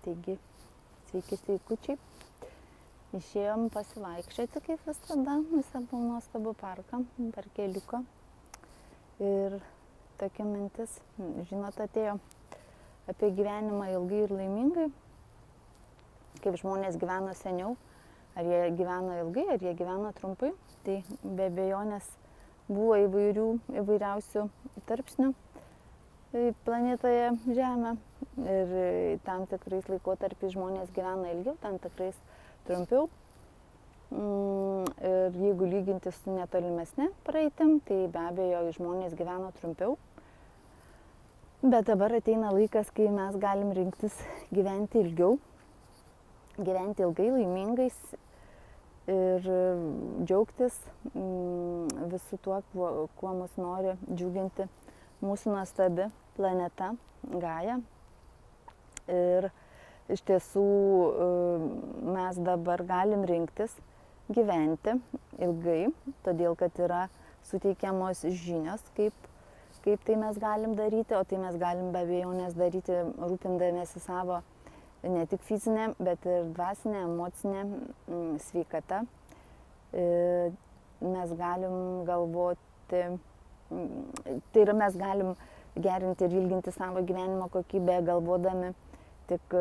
Taigi, sveiki sveikučiai. Išėjom pasivaikščioti kaip visada į savo nuostabų parką, per keliuką. Ir tokia mintis, žinot, atėjo apie gyvenimą ilgai ir laimingai. Kaip žmonės gyveno seniau, ar jie gyveno ilgai, ar jie gyveno trumpai. Tai be abejonės buvo įvairiausių tarpsnių planetoje Žemė. Ir tam tikrais laikotarpiais žmonės gyvena ilgiau, tam tikrais trumpiau. Ir jeigu lyginti su netolimesne praeitim, tai be abejo žmonės gyveno trumpiau. Bet dabar ateina laikas, kai mes galim rinktis gyventi ilgiau, gyventi ilgai, laimingais ir džiaugtis visu tuo, kuo mus nori džiuginti mūsų nuostabi planeta Gaja. Ir iš tiesų mes dabar galim rinktis gyventi ilgai, todėl kad yra suteikiamos žinios, kaip tai mes galim daryti, o tai mes galim be abejonės daryti rūpindamiesi savo ne tik fizinė, bet ir dvasinė, emocinė sveikata. Mes galim galvoti, tai yra mes galim gerinti ir ilginti savo gyvenimo kokybę, galvodami tik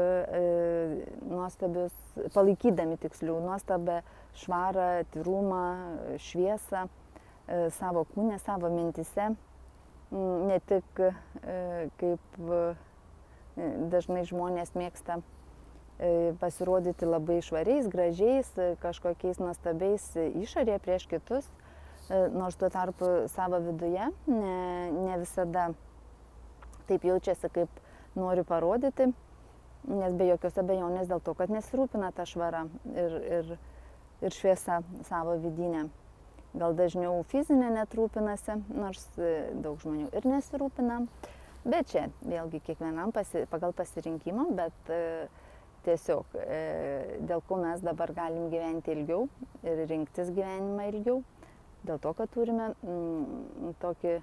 nuostabius, palaikydami tiksliau nuostabę, švarą, atvirumą, šviesą savo kūne, savo mintise. Ne tik kaip dažnai žmonės mėgsta pasirodyti labai švariais, gražiais, kažkokiais nuostabiais išorėje prieš kitus, nors tuo tarpu savo viduje ne visada taip jaučiasi, kaip nori parodyti, nes be jokios abejonės dėl to, kad nesirūpina tą švarą ir šviesą savo vidinę. Gal dažniau fizinė net rūpinasi, nors daug žmonių ir nesirūpina. Bet čia vėlgi kiekvienam pagal pasirinkimą, bet tiesiog dėl ko mes dabar galim gyventi ilgiau ir rinktis gyvenimą ilgiau. Dėl to, kad turime tokį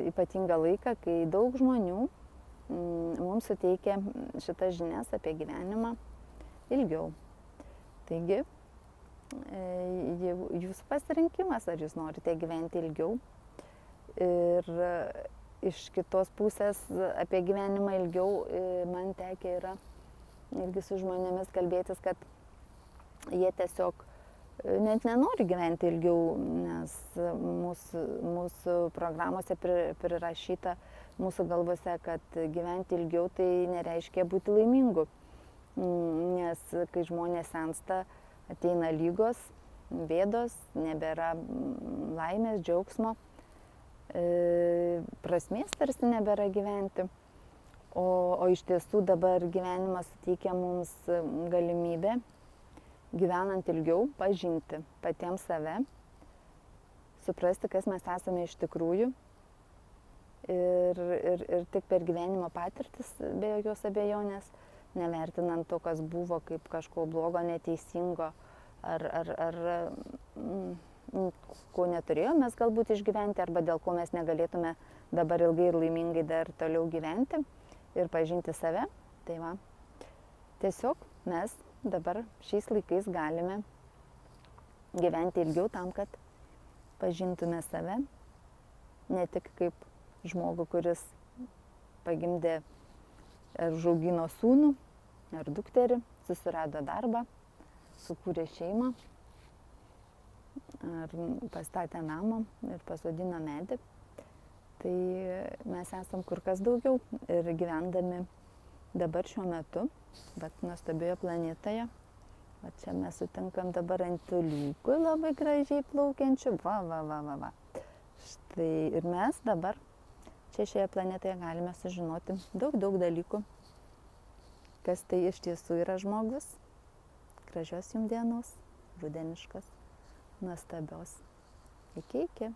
ypatingą laiką, kai daug žmonių mums suteikia šitas žinias apie gyvenimą ilgiau. Taigi, jūsų pasirinkimas, ar jūs norite gyventi ilgiau. Ir iš kitos pusės apie gyvenimą ilgiau man tekę yra irgi su žmonėmis kalbėtis, kad jie tiesiog net nenori gyventi ilgiau, nes mūsų programuose prirašyta mūsų galvose, kad gyventi ilgiau tai nereiškia būti laimingu. Nes kai žmonės sensta, ateina lygos, bėdos, nebėra laimės, džiaugsmo, prasmės tarsi nebėra gyventi. O iš tiesų dabar gyvenimas suteikia mums galimybę, gyvenant ilgiau, pažinti patiems save, suprasti, kas mes esame iš tikrųjų ir tik per gyvenimo patirtis, be jokios abejonės, nevertinant to, kas buvo kaip kažko blogo, neteisingo ar ko neturėjome mes galbūt išgyventi, arba dėl ko mes negalėtume dabar ilgai ir laimingai dar toliau gyventi ir pažinti save. Tai va, tiesiog mes dabar šiais laikais galime gyventi ilgiau tam, kad pažintume save, ne tik kaip žmogų, kuris pagimdė ar užaugino sūnų ar dukterį, susirado darbą, sukūrė šeimą, ar pastatė namą ir pasodino medį. Tai mes esam kur kas daugiau ir gyvendami dabar šiuo metu, bet nuostabioje planetoje. Va čia mes sutinkam dabar antuliukų labai gražiai plaukiančių. Va. Štai ir mes dabar čia šioje planetoje galime sužinoti daug dalykų, kas tai iš tiesų yra žmogus. Gražios jums dienos, rudeniškos, nuostabios. Iki.